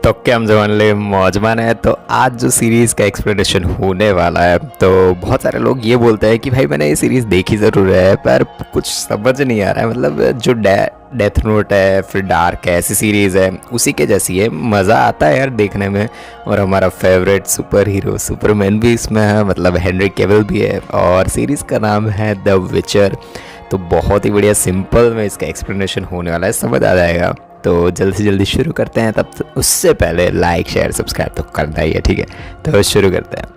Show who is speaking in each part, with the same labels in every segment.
Speaker 1: तो क्या हम जवान ले मौजमान है। तो आज जो सीरीज़ का एक्सप्लेनेशन होने वाला है, तो बहुत सारे लोग ये बोलते हैं कि भाई मैंने ये सीरीज़ देखी ज़रूर है पर कुछ समझ नहीं आ रहा है। मतलब जो डेथ नोट है, फिर डार्क है, ऐसी सीरीज़ है उसी के जैसी है। मज़ा आता है यार देखने में। और हमारा फेवरेट सुपर हीरो सुपरमैन भी इसमें है, मतलब हेनरी कैविल भी है। और सीरीज़ का नाम है द विचर। तो बहुत ही बढ़िया सिंपल में इसका एक्सप्लेनेशन होने वाला है, समझ आ जाएगा। तो जल्दी से जल्दी शुरू करते हैं। तब उससे पहले लाइक शेयर सब्सक्राइब तो करना ही है, ठीक है। तो शुरू करते हैं।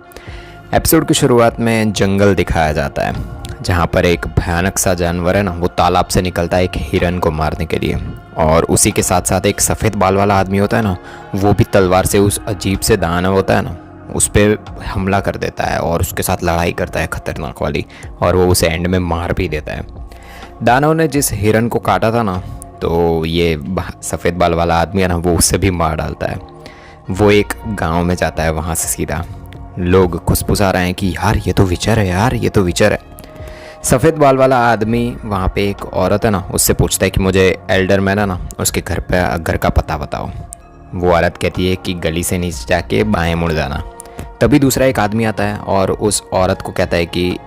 Speaker 1: एपिसोड की शुरुआत में जंगल दिखाया जाता है, जहाँ पर एक भयानक सा जानवर है ना, वो तालाब से निकलता है एक हिरन को मारने के लिए। और उसी के साथ साथ एक सफ़ेद बाल वाला आदमी होता है ना, वो भी तलवार से उस अजीब से दानव होता है ना, उस पर हमला कर देता है और उसके साथ लड़ाई करता है खतरनाक वाली। और वो उसे एंड में मार भी देता है। दानव ने जिस हिरन को काटा था ना, तो ये सफ़ेद बाल वाला आदमी है ना, वो उससे भी मार डालता है। वो एक गांव में जाता है, वहाँ से सीधा लोग खुशफुसा रहे हैं कि यार ये तो विचर है, यार ये तो विचर है। सफ़ेद बाल वाला आदमी वहाँ पे एक औरत है ना, उससे पूछता है कि मुझे एल्डर मैन है ना, उसके घर का पता बताओ। वो औरत कहती है कि गली से नीचे जाके बाएं मुड़ जाना। तभी दूसरा एक आदमी आता है और उस औरत को कहता है कि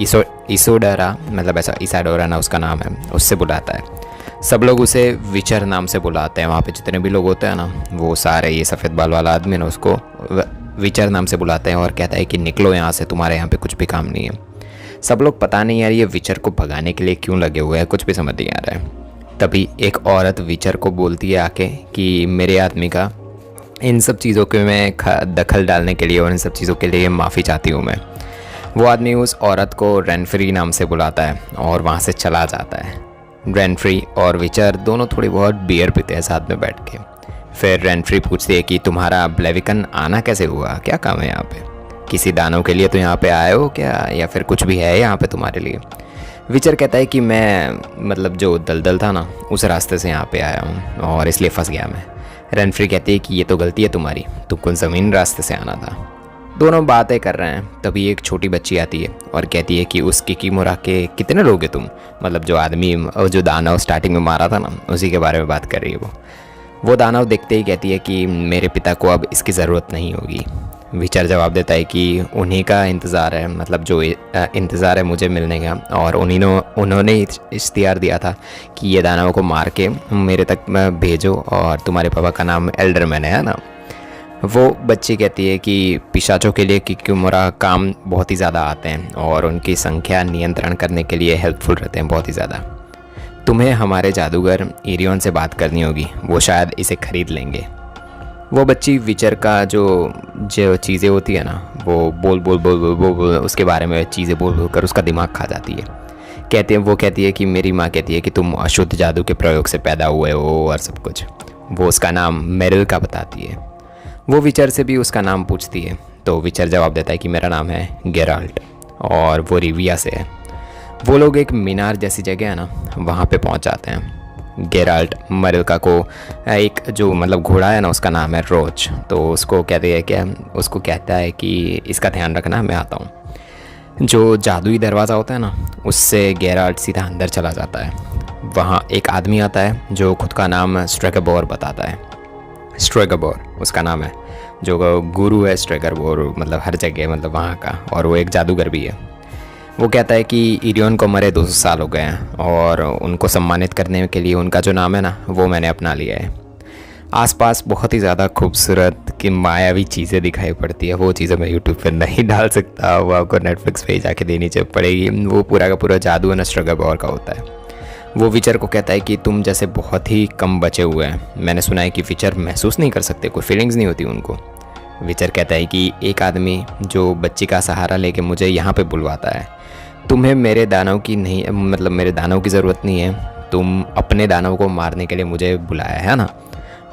Speaker 1: इसोडरा, मतलब ऐसा इसाडोरा ना उसका नाम है, उससे बुलाता है। सब लोग उसे विचर नाम से बुलाते हैं। वहाँ पे जितने भी लोग होते हैं ना, वो सारे ये सफ़ेद बाल वाला आदमी ना उसको विचर नाम से बुलाते हैं और कहता है कि निकलो यहाँ से, तुम्हारे यहाँ पे कुछ भी काम नहीं है। सब लोग पता नहीं यार ये विचर को भगाने के लिए क्यों लगे हुए हैं, कुछ भी समझ नहीं आ रहा है। तभी एक औरत विचर को बोलती है आके कि मेरे आदमी का इन सब चीज़ों के मैं दखल डालने के लिए और इन सब चीज़ों के लिए माफ़ी चाहती हूँ मैं। वो आदमी उस औरत को रेनफ्री नाम से बुलाता है और वहाँ से चला जाता है। रेनफ्री और विचर दोनों थोड़ी बहुत बियर पीते हैं साथ में बैठ के। फिर रेनफ्री पूछती है कि तुम्हारा ब्लेविकन आना कैसे हुआ, क्या काम है यहाँ पे, किसी दानव के लिए तो यहाँ पे आए हो क्या, या फिर कुछ भी है यहाँ पे तुम्हारे लिए। विचर कहता है कि मैं मतलब जो दलदल था ना, उस रास्ते से यहाँ पे आया हूँ और इसलिए फंस गया मैं। रेनफ्री कहती है कि ये तो गलती है तुम्हारी, तुमको ज़मीन रास्ते से आना था। दोनों बातें कर रहे हैं, तभी एक छोटी बच्ची आती है और कहती है कि उस किकीमुरा के कितने लोग हैं तुम, मतलब जो आदमी जो दानव स्टार्टिंग में मारा था ना, उसी के बारे में बात कर रही है वो दानव देखते ही कहती है कि मेरे पिता को अब इसकी ज़रूरत नहीं होगी। विचार जवाब देता है कि उन्हीं का इंतज़ार है, मतलब जो इंतज़ार है मुझे मिलने का, और उन्होंने इख्तियार दिया था कि ये दानव को मार के मेरे तक भेजो, और तुम्हारे पापा का नाम एल्डरमैन है ना। वो बच्ची कहती है कि पिशाचों के लिए किकीमुरा काम बहुत ही ज़्यादा आते हैं और उनकी संख्या नियंत्रण करने के लिए हेल्पफुल रहते हैं बहुत ही ज़्यादा। तुम्हें हमारे जादूगर इरियन से बात करनी होगी, वो शायद इसे ख़रीद लेंगे। वो बच्ची विचर का जो चीज़ें होती है ना, वो बोल बोल बोल बोल बोल, बोल उसके बारे में चीज़ें बोल बोल कर उसका दिमाग खा जाती है। वो कहती है कि मेरी माँ कहती है कि तुम अशुद्ध जादू के प्रयोग से पैदा हुए हो और सब कुछ। वो उसका नाम मेरिल का बताती है। वो विचर से भी उसका नाम पूछती है, तो विचर जवाब देता है कि मेरा नाम है गेराल्ट और वो रिविया से है। वो लोग एक मीनार जैसी जगह है ना, वहाँ पे पहुँच जाते हैं। गेराल्ट मरिल्का को एक जो मतलब घोड़ा है ना, उसका नाम है रोच, तो उसको कहता है कि इसका ध्यान रखना, मैं आता हूँ। जो जादुई दरवाज़ा होता है ना, उससे गेराल्ट सीधा अंदर चला जाता है। वहाँ एक आदमी आता है जो खुद का नाम स्ट्रेगरबोर बताता है। स्ट्रेगरबोर उसका नाम है, जो गुरु है स्ट्रेगरबोर, मतलब हर जगह, मतलब वहाँ का, और वो एक जादूगर भी है। वो कहता है कि इरियन को मरे 200 साल हो गए हैं और उनको सम्मानित करने के लिए उनका जो नाम है ना, वो मैंने अपना लिया है। आसपास बहुत ही ज़्यादा खूबसूरत कि मायावी चीज़ें दिखाई पड़ती है। वो चीज़ें मैं यूट्यूब पर नहीं डाल सकता, वो आपको नेटफ्लिक्स पे जाके देनी पड़ेगी। वो पूरा का पूरा जादू है ना, स्ट्रेगरबोर का होता है। वो विचर को कहता है कि तुम जैसे बहुत ही कम बचे हुए हैं। मैंने सुना है कि विचर महसूस नहीं कर सकते, कोई फीलिंग्स नहीं होती उनको। विचर कहता है कि एक आदमी जो बच्ची का सहारा लेके मुझे यहाँ पे बुलवाता है, तुम्हें मेरे दानव की नहीं, मतलब मेरे दानव की ज़रूरत नहीं है, तुम अपने दानव को मारने के लिए मुझे बुलाया है ना।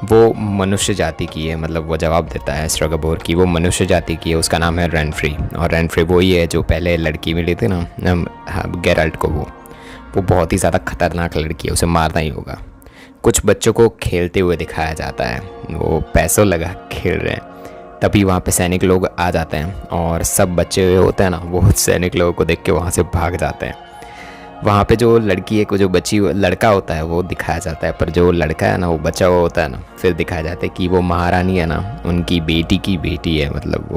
Speaker 1: वो मनुष्य जाति की है, मतलब वो जवाब देता है स्ट्रेगरबोर की, वो मनुष्य जाति की है, उसका नाम है रेनफ्री। और रेनफ्री वही है जो पहले लड़की मिली थी ना गेराल्ट को, वो बहुत ही ज़्यादा खतरनाक लड़की है, उसे मारना ही होगा। कुछ बच्चों को खेलते हुए दिखाया जाता है, वो पैसों लगा खेल रहे हैं। तभी वहाँ पे सैनिक लोग आ जाते हैं और सब बच्चे होते हैं ना, वो सैनिक लोगों को देख के वहाँ से भाग जाते हैं। वहाँ पे जो लड़की है, जो बच्ची लड़का होता है वो दिखाया जाता है, पर जो लड़का है ना वो बचा हुआ होता है ना, फिर दिखाया जाता है कि वो महारानी है ना, उनकी बेटी की बेटी है। मतलब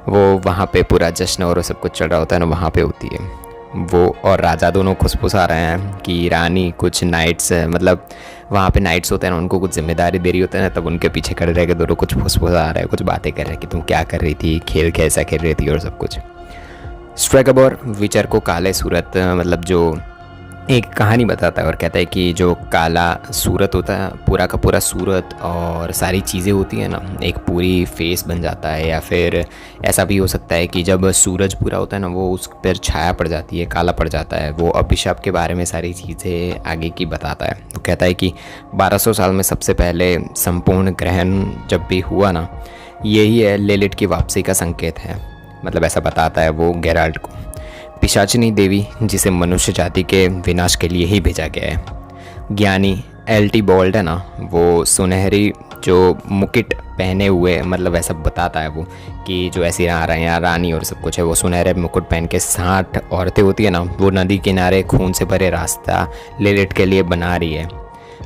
Speaker 1: वो वहाँ पे पूरा जश्न और सब कुछ चल रहा होता है ना, वहाँ पे होती है वो और राजा दोनों खुशफुसा रहे हैं कि रानी कुछ नाइट्स, मतलब वहाँ पे नाइट्स होते हैं ना, उनको कुछ जिम्मेदारी दे रही होते हैं ना, तब उनके पीछे खड़े रह के दोनों कुछ फुसफुसा रहे हैं, कुछ बातें कर रहे हैं कि तुम क्या कर रही थी, खेल कैसा खेल रही थी और सब कुछ। स्ट्रेगोर विचर को काले सूरत, मतलब जो एक कहानी बताता है और कहता है कि जो काला सूरत होता है, पूरा का पूरा सूरत और सारी चीज़ें होती हैं ना, एक पूरी फेस बन जाता है। या फिर ऐसा भी हो सकता है कि जब सूरज पूरा होता है ना, वो उस पर छाया पड़ जाती है, काला पड़ जाता है। वो अभिशाप के बारे में सारी चीज़ें आगे की बताता है। वो कहता है कि 1200 साल में सबसे पहले संपूर्ण ग्रहण जब भी हुआ ना, यही है लिलिट की वापसी का संकेत है। मतलब ऐसा बताता है वो गेराल्ट को, पिशाचिनी देवी जिसे मनुष्य जाति के विनाश के लिए ही भेजा गया है। ज्ञानी एल्टी बॉल्ड है ना, वो सुनहरी जो मुकुट पहने हुए, मतलब ऐसा बताता है वो कि जो ऐसी रानी और सब कुछ है, वो सुनहरे मुकुट पहन के 60 औरतें होती है ना, वो नदी किनारे खून से भरे रास्ता लिलिट के लिए बना रही है।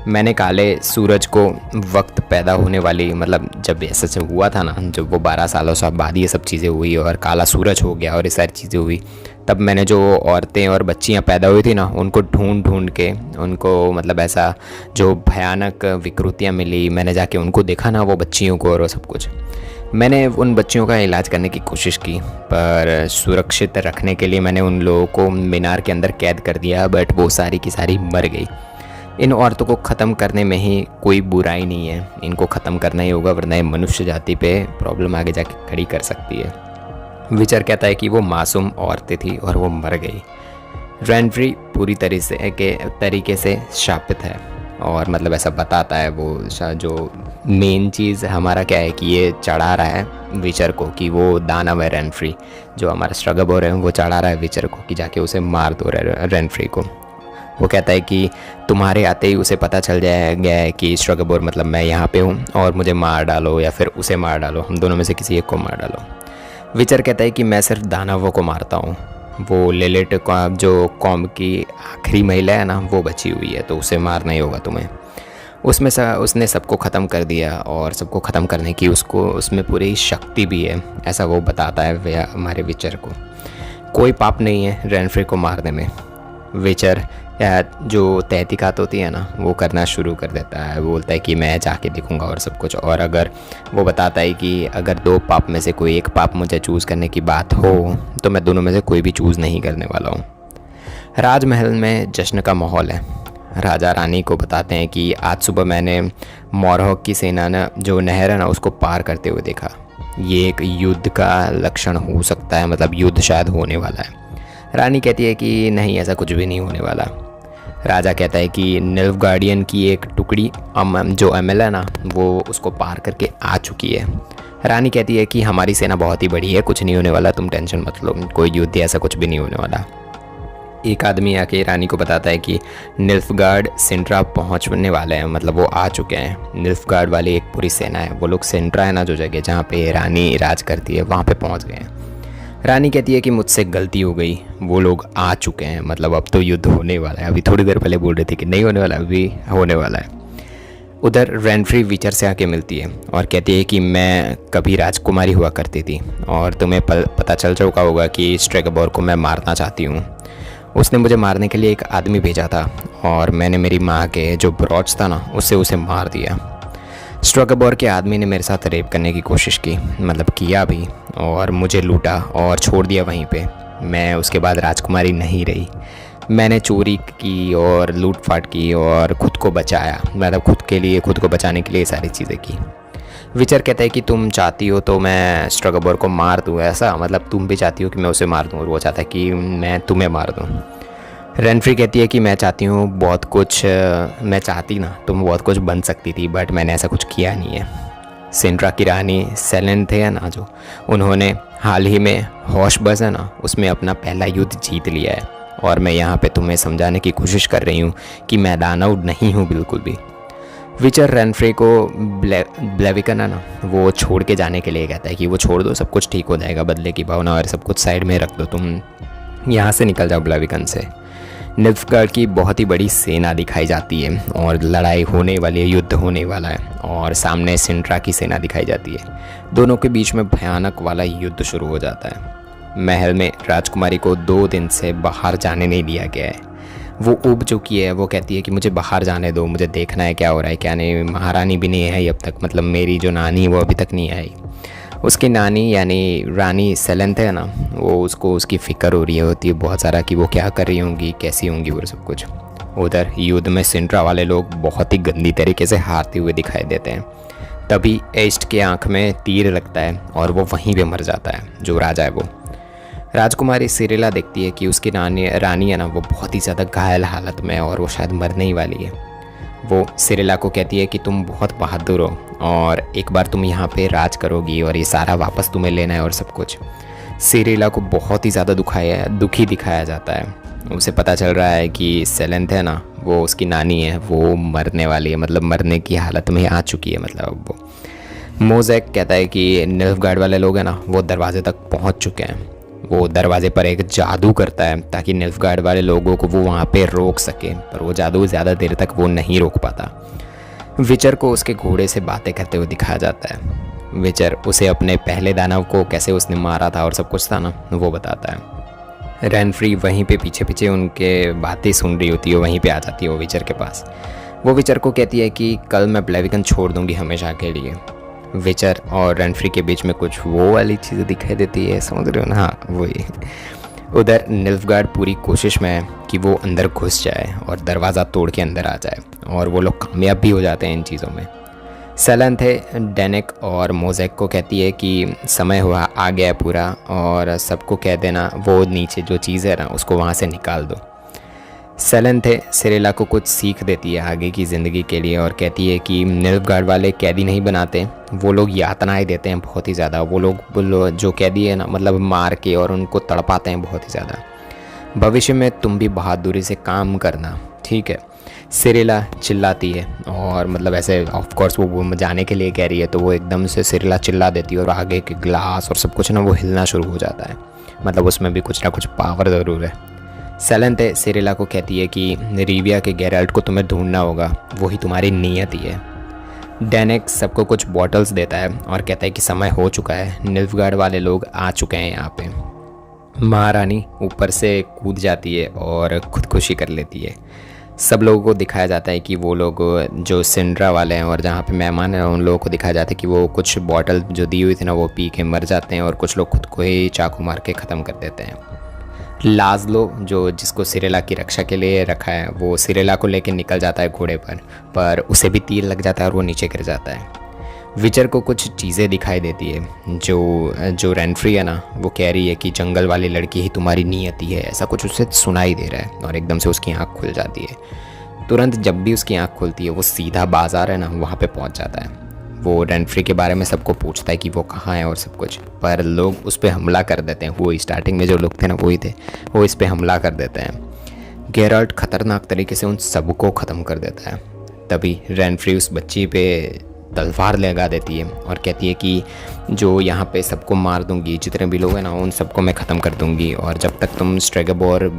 Speaker 1: मैंने काले सूरज को वक्त पैदा होने वाली, मतलब जब ऐसा सब हुआ था ना, जब वो 12 सालों से बाद ये सब चीज़ें हुई और काला सूरज हो गया और ये सारी चीज़ें हुई, तब मैंने जो औरतें और बच्चियां पैदा हुई थी ना, उनको ढूंढ ढूंढ के उनको, मतलब ऐसा जो भयानक विकृतियां मिली, मैंने जाके उनको देखा ना, वो बच्चियों को और वो सब कुछ। मैंने उन बच्चियों का इलाज करने की कोशिश की, पर सुरक्षित रखने के लिए मैंने उन लोगों को मीनार के अंदर कैद कर दिया, बट वो सारी की सारी मर गई। इन औरतों को ख़त्म करने में ही कोई बुराई नहीं है, इनको ख़त्म करना ही होगा, वरना ये मनुष्य जाति पे प्रॉब्लम आगे जाके खड़ी कर सकती है। विचर कहता है कि वो मासूम औरतें थी और वो मर गई। रेनफ्री पूरी तरीके से शापित है और मतलब ऐसा बताता है वो, जो मेन चीज़ हमारा क्या है कि ये चढ़ा रहा है विचर को, कि वो दानव है रेनफ्री, जो हमारा स्ट्रगोर है वो चढ़ा रहा है विचर को कि जाके उसे मार दो रेनफ्री को। वो कहता है कि तुम्हारे आते ही उसे पता चल गया है कि स्ट्रगोर, मतलब मैं यहाँ पे हूँ और मुझे मार डालो या फिर उसे मार डालो, हम दोनों में से किसी एक को मार डालो। विचर कहता है कि मैं सिर्फ दानवों को मारता हूँ, वो लिलिट जो कौम की आखिरी महिला है ना, वो बची हुई है, तो उसे मारना ही होगा तुम्हें। उसने सबको ख़त्म कर दिया और सबको ख़त्म करने की उसमें पूरी शक्ति भी है, ऐसा वो बताता है हमारे विचर को। कोई पाप नहीं है रेनफ्री को मारने में। विचर जो तहकीकात होती है ना, वो करना शुरू कर देता है। वो बोलता है कि मैं जाके देखूंगा और सब कुछ, और अगर वो बताता है कि अगर 2 पाप में से कोई एक पाप मुझे चूज़ करने की बात हो, तो मैं दोनों में से कोई भी चूज़ नहीं करने वाला हूँ। राजमहल में जश्न का माहौल है। राजा रानी को बताते हैं कि आज सुबह मैंने मोरहॉक की सेना ने जो नहर है ना, उसको पार करते हुए देखा। ये एक युद्ध का लक्षण हो सकता है, मतलब युद्ध शायद होने वाला है। रानी कहती है कि नहीं, ऐसा कुछ भी नहीं होने वाला। राजा कहता है कि निल्फगार्डियन की एक टुकड़ी जो अमल है ना, वो उसको पार करके आ चुकी है। रानी कहती है कि हमारी सेना बहुत ही बड़ी है, कुछ नहीं होने वाला, तुम टेंशन मत लो, कोई युद्ध ऐसा कुछ भी नहीं होने वाला। एक आदमी आके रानी को बताता है कि निल्फगार्ड सिंट्रा पहुंचने वाले हैं, मतलब वो आ चुके हैं। निल्फगार्ड वाली एक पूरी सेना है, वो लोग सिंट्रा है ना, जो जगह जहाँ पे रानी राज करती है, वहाँ पे पहुँच गए हैं। रानी कहती है कि मुझसे गलती हो गई, वो लोग आ चुके हैं, मतलब अब तो युद्ध होने वाला है। अभी थोड़ी देर पहले बोल रही थी कि नहीं होने वाला, अभी होने वाला है। उधर रेनफ्री विचर से आके मिलती है और कहती है कि मैं कभी राजकुमारी हुआ करती थी और तुम्हें पता चल चुका होगा कि स्ट्रेगोर को मैं मारना चाहती हूँ। उसने मुझे मारने के लिए एक आदमी भेजा था और मैंने मेरी माँ के जो ब्रॉच था ना, उससे उसे मार दिया। स्ट्रेगोर के आदमी ने मेरे साथ रेप करने की कोशिश की, मतलब किया भी, और मुझे लूटा और छोड़ दिया वहीं पे। मैं उसके बाद राजकुमारी नहीं रही। मैंने चोरी की और लूटपाट की और ख़ुद को बचाया, मतलब खुद को बचाने के लिए सारी चीज़ें की। विचर कहता है कि तुम चाहती हो तो मैं स्ट्रेगोर को मार दूँ, ऐसा मतलब तुम भी चाहती हो कि मैं उसे मार दूँ, और वो चाहता है कि मैं तुम्हें मार दूँ। रेनफ्री कहती है कि मैं चाहती हूँ बहुत कुछ, मैं चाहती ना तुम बहुत कुछ बन सकती थी, बट मैंने ऐसा कुछ किया नहीं है। सिंट्रा की रानी सेलेन थे ना, जो उन्होंने हाल ही में हॉशबस है ना, उसमें अपना पहला युद्ध जीत लिया है, और मैं यहाँ पे तुम्हें समझाने की कोशिश कर रही हूँ कि मैं दानव नहीं हूँ बिल्कुल भी। विचर रेनफ्री को ब्लेविकन है ना, वो छोड़ के जाने के लिए कहता है कि वो छोड़ दो, सब कुछ ठीक हो जाएगा, बदले की भावना और सब कुछ साइड में रख दो, तुम यहाँ से निकल जाओ ब्लेविकन से। निल्फगार्ड की बहुत ही बड़ी सेना दिखाई जाती है और लड़ाई होने वाली है, युद्ध होने वाला है और सामने सिंड्रा की सेना दिखाई जाती है। दोनों के बीच में भयानक वाला युद्ध शुरू हो जाता है। महल में राजकुमारी को 2 दिन से बाहर जाने नहीं दिया गया है। वो ऊब चुकी है, वो कहती है कि मुझे बाहर जाने दो, मुझे देखना है क्या हो रहा है क्या नहीं। महारानी भी नहीं आई अब तक, मतलब मेरी जो नानी वो अभी तक नहीं आई। उसकी नानी यानी रानी सेलेंथ है ना, वो उसको उसकी फ़िक्र हो रही होती है बहुत सारा कि वो क्या कर रही होंगी, कैसी होंगी वो सब कुछ। उधर युद्ध में सिंड्रा वाले लोग बहुत ही गंदी तरीके से हारते हुए दिखाई देते हैं। तभी एस्ट के आँख में तीर लगता है और वो वहीं पे मर जाता है, जो राजा है वो। राजकुमारी सिरिला देखती है कि उसकी रानी है ना, वो बहुत ही ज़्यादा घायल हालत में है और वो शायद मरने ही वाली है। वो सिरिला को कहती है कि तुम बहुत बहादुर हो और एक बार तुम यहाँ पे राज करोगी और ये सारा वापस तुम्हें लेना है और सब कुछ। सिरिला को बहुत ही ज़्यादा दुखी दिखाया जाता है। उसे पता चल रहा है कि सेलेंथ है ना, वो उसकी नानी है, वो मरने वाली है, मतलब मरने की हालत में आ चुकी है। मतलब वो मोज़ेक कहता है कि निल्फगार्ड वाले लोग हैं ना, वो दरवाजे तक पहुँच चुके हैं। वो दरवाजे पर एक जादू करता है ताकि निल्फगार्ड वाले लोगों को वो वहाँ पे रोक सके, पर वो जादू ज़्यादा देर तक वो नहीं रोक पाता। विचर को उसके घोड़े से बातें करते हुए दिखाया जाता है। विचर उसे अपने पहले दानव को कैसे उसने मारा था और सब कुछ था ना, वो बताता है। रेनफ्री वहीं पे पीछे पीछे उनके बातें सुन रही होती है, वहीं पे आ जाती है वो विचर के पास। वो विचर को कहती है कि कल मैं ब्लेविगन छोड़ दूँगी हमेशा के लिए। विचर और रेनफ्री के बीच में कुछ वो वाली चीज़ें दिखाई देती है, समझ रहे हो ना? हाँ, वही। उधर निल्फगार्ड पूरी कोशिश में है कि वो अंदर घुस जाए और दरवाज़ा तोड़ के अंदर आ जाए, और वो लोग कामयाब भी हो जाते हैं इन चीज़ों में। सेलेंथ डेनिक और मोज़ेक को कहती है कि समय हुआ आ गया है पूरा, और सबको कह देना वो नीचे जो चीज़ है ना उसको वहाँ से निकाल दो। सेलेंथ सिरिला को कुछ सीख देती है आगे की ज़िंदगी के लिए और कहती है कि निल्फगार्ड वाले कैदी नहीं बनाते, वो लोग यातनाएं देते हैं बहुत ही ज़्यादा। वो लोग जो कैदी है ना, मतलब मार के और उनको तड़पाते हैं बहुत ही ज़्यादा। भविष्य में तुम भी बहादुरी से काम करना, ठीक है? सिरिला चिल्लाती है और मतलब ऐसे ऑफ कोर्स वो जाने के लिए कह रही है, तो वो एकदम से सिरिला चिल्ला देती है और आगे के ग्लास और सब कुछ ना वो हिलना शुरू हो जाता है। मतलब उसमें भी कुछ ना कुछ पावर ज़रूर है। सेलेंथ सिरिला को कहती है कि रिविया के गेराल्ट को तुम्हें ढूंढना होगा, वही तुम्हारी नियति है। डेनिक सबको कुछ बॉटल्स देता है और कहता है कि समय हो चुका है, निल्फगार्ड वाले लोग आ चुके हैं यहाँ पे। महारानी ऊपर से कूद जाती है और खुदकुशी कर लेती है। सब लोगों को दिखाया जाता है कि वो लोग जो सिंड्रा वाले हैं और जहाँ पे मेहमान हैं उन लोगों को दिखाया जाता है कि वो कुछ बॉटल जो दी हुई थी ना वो पी के मर जाते हैं, और कुछ लोग खुद को ही चाकू मार के ख़त्म कर देते हैं। लाज़लो जो जिसको सिरिला की रक्षा के लिए रखा है, वो सिरिला को लेकर निकल जाता है घोड़े पर उसे भी तीर लग जाता है और वो नीचे गिर जाता है। विचर को कुछ चीज़ें दिखाई देती है। जो रेनफ्री है ना, वो कह रही है कि जंगल वाली लड़की ही तुम्हारी नियति है, ऐसा कुछ उसे सुनाई दे रहा है, और एकदम से उसकी आँख खुल जाती है। तुरंत जब भी उसकी आँख खुलती है वो सीधा बाज़ार है ना वहाँ पे पहुँच जाता है। वो रेनफ्री के बारे में सबको पूछता है कि वो कहाँ है और सब कुछ, पर लोग उस पर हमला कर देते हैं। वो स्टार्टिंग में जो लोग थे ना वही थे, वो इस पर हमला कर देते हैं। गेराल्ट खतरनाक तरीके से उन सबको ख़त्म कर देता है। तभी रेनफ्री उस बच्ची पे तलवार लगा देती है और कहती है कि जो यहाँ पे सबको मार दूंगी, जितने भी लोग हैं ना उन सबको मैं ख़त्म कर दूंगी, और जब तक तुम स्ट्रेगोबोर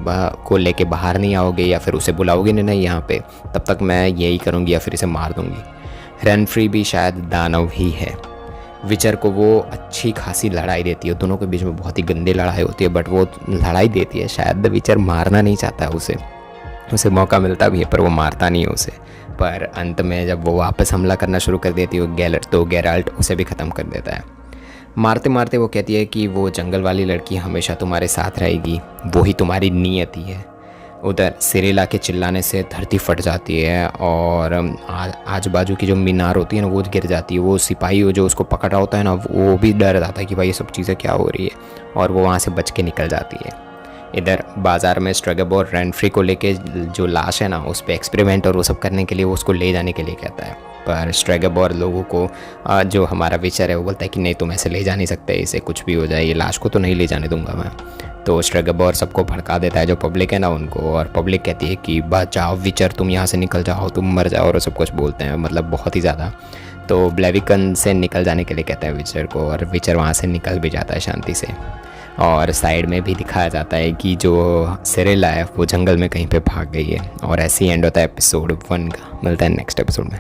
Speaker 1: को लेके बाहर नहीं आओगे या फिर उसे बुलाओगे नहीं यहाँ पे, तब तक मैं यही करूँगी या फिर इसे मार दूंगी। रेनफ्री भी शायद दानव ही है। विचर को वो अच्छी खासी लड़ाई देती है, दोनों के बीच में बहुत ही गंदी लड़ाई होती है, बट वो लड़ाई देती है। शायद विचर मारना नहीं चाहता है उसे मौका मिलता भी है पर वो मारता नहीं है उसे। पर अंत में जब वो वापस हमला करना शुरू कर देती है तो गेराल्ट उसे भी ख़त्म कर देता है। मारते मारते वो कहती है कि वो जंगल वाली लड़की हमेशा तुम्हारे साथ रहेगी, वो ही तुम्हारी नियति है। उधर सिरिला के चिल्लाने से धरती फट जाती है और आजू बाजू की जो मीनार होती है ना वो गिर जाती है। वो सिपाही जो उसको पकड़ रहा होता है ना वो भी डर जाता है कि भाई ये सब चीज़ें क्या हो रही है, और वो वहाँ से बच के निकल जाती है। इधर बाज़ार में स्ट्रेगोबोर रेनफ्री को लेके जो लाश है ना उस पर एक्सपेरिमेंट और वो सब करने के लिए वो उसको ले जाने के लिए कहता है, पर स्ट्रेगोबोर लोगों को जो हमारा विचर है वो बोलता है कि नहीं तुम ऐसे ले जा नहीं सकते, इसे कुछ भी हो जाए, ये लाश को तो नहीं ले जाने दूंगा मैं। तो स्ट्रेगोबोर सबको भड़का देता है जो पब्लिक है ना उनको, और पब्लिक कहती है कि बस जाओ विचर, तुम यहाँ से निकल जाओ, तुम मर जाओ, और सब कुछ बोलते हैं, मतलब बहुत ही ज़्यादा। तो ब्लेविगन से निकल जाने के लिए कहता है विचर को, और विचर वहाँ से निकल भी जाता है शांति से। और साइड में भी दिखाया जाता है कि जो सिरिल है वो जंगल में कहीं पे भाग गई है। और ऐसे ही एंड होता है एपिसोड 1 का। मिलता है नेक्स्ट एपिसोड में।